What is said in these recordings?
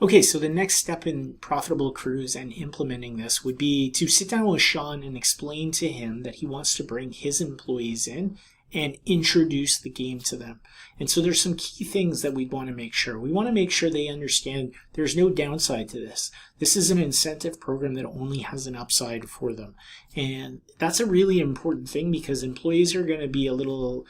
Okay, so the next step in profitable crews and implementing this would be to sit down with Sean and explain to him that he wants to bring his employees in and introduce the game to them. And so there's some key things that we'd want to make sure. We want to make sure they understand there's no downside to this. This is an incentive program that only has an upside for them. And that's a really important thing because employees are going to be a little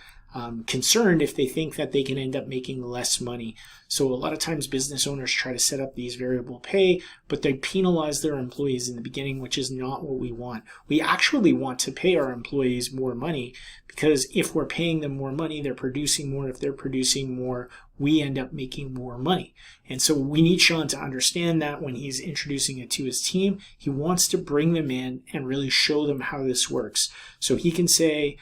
concerned if they think that they can end up making less money. So a lot of times business owners try to set up these variable pay, but they penalize their employees in the beginning, which is not what we want. We actually want to pay our employees more money because if we're paying them more money, they're producing more. If they're producing more, we end up making more money. And so we need Sean to understand that when he's introducing it to his team, he wants to bring them in and really show them how this works. So he can say,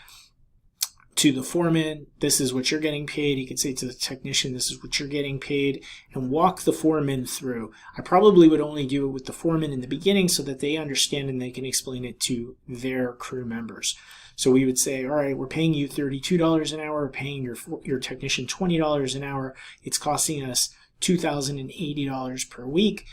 to the foreman, this is what you're getting paid. He could say to the technician, this is what you're getting paid, and walk the foreman through. I probably would only do it with the foreman in the beginning so that they understand and they can explain it to their crew members. So we would say, all right, we're paying you $32 an hour, we're paying your technician $20 an hour. It's costing us $2,080 per week.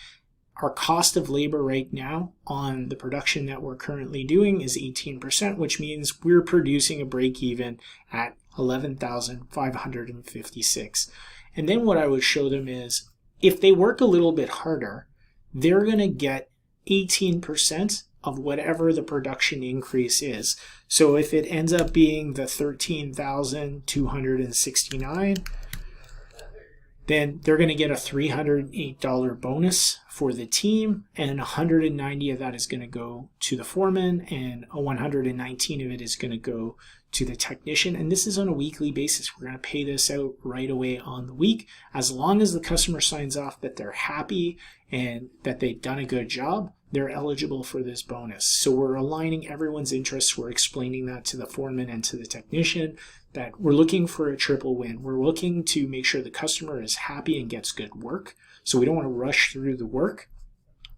Our cost of labor right now on the production that we're currently doing is 18%, which means we're producing a break even at $11,556. And then what I would show them is if they work a little bit harder, they're going to get 18% of whatever the production increase is. So if it ends up being the $13,269, then they're going to get a $308 bonus for the team, and $190 of that is going to go to the foreman, and $119 of it is going to go to the technician. And this is on a weekly basis. We're going to pay this out right away on the week. As long as the customer signs off that they're happy and that they've done a good job, they're eligible for this bonus. So we're aligning everyone's interests. We're explaining that to the foreman and to the technician, that we're looking for a triple win. We're looking to make sure the customer is happy and gets good work. So we don't want to rush through the work.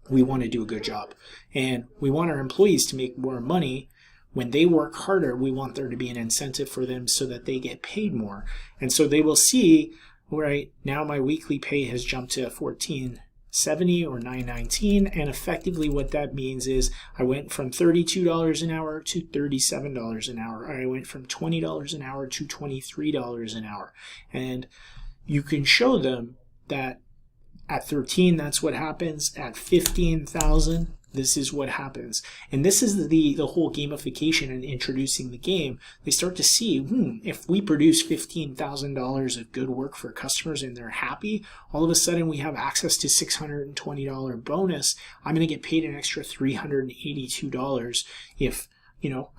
We want to do a good job. And we want our employees to make more money. When they work harder, we want there to be an incentive for them so that they get paid more. And so they will see, right, now my weekly pay has jumped to $14.70 or $9.19, and effectively what that means is I went from $32 an hour to $37 an hour. I went from $20 an hour to $23 an hour. And you can show them that at 13, that's what happens. At 15,000, this is what happens. And this is the whole gamification and introducing the game. They start to see, if we produce $15,000 of good work for customers and they're happy, all of a sudden we have access to $620 bonus. I'm going to get paid an extra $382 if,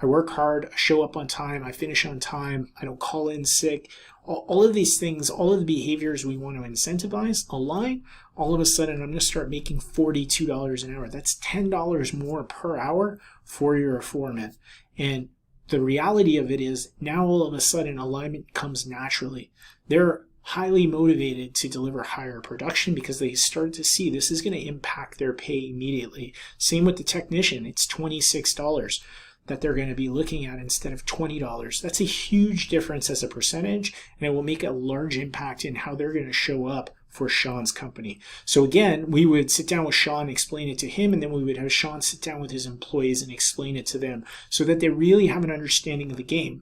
I work hard, I show up on time, I finish on time, I don't call in sick. All of these things, all of the behaviors we want to incentivize align. All of a sudden, I'm going to start making $42 an hour. That's $10 more per hour for your foreman. And the reality of it is now all of a sudden alignment comes naturally. They're highly motivated to deliver higher production because they start to see this is going to impact their pay immediately. Same with the technician. It's $26 that they're going to be looking at instead of $20. That's a huge difference as a percentage, and it will make a large impact in how they're going to show up for Sean's company. So again, we would sit down with Sean, explain it to him, and then we would have Sean sit down with his employees and explain it to them so that they really have an understanding of the game.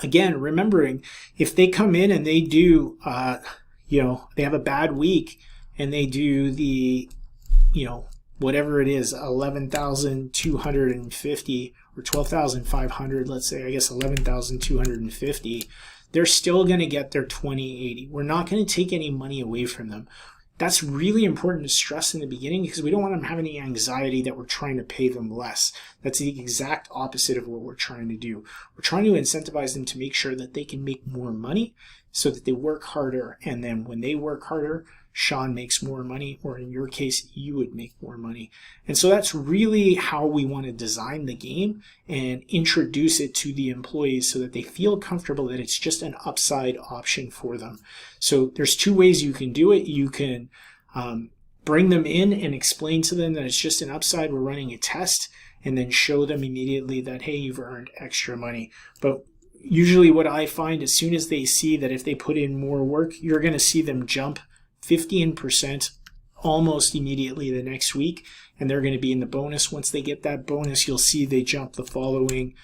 Again, remembering if they come in and they do, they have a bad week and they do the, whatever it is, 11,250 or 12,500, let's say, I guess 11,250, they're still going to get their 2080. We're not going to take any money away from them. That's really important to stress in the beginning because we don't want them having any anxiety that we're trying to pay them less. That's the exact opposite of what we're trying to do. We're trying to incentivize them to make sure that they can make more money so that they work harder. And then when they work harder, Sean makes more money, or in your case, you would make more money. And so that's really how we want to design the game and introduce it to the employees so that they feel comfortable that it's just an upside option for them. So there's two ways you can do it. You can bring them in and explain to them that it's just an upside. We're running a test, and then show them immediately that, hey, you've earned extra money. But usually what I find, as soon as they see that if they put in more work, you're going to see them jump 15% almost immediately the next week, and they're going to be in the bonus. Once they get that bonus, you'll see they jump the following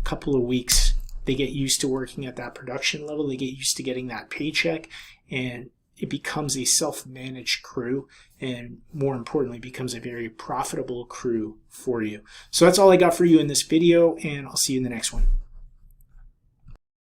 couple of weeks. They get used to working at that production level. They get used to getting that paycheck, and it becomes a self-managed crew, and more importantly, becomes a very profitable crew for you. So that's all I got for you in this video, and I'll see you in the next one.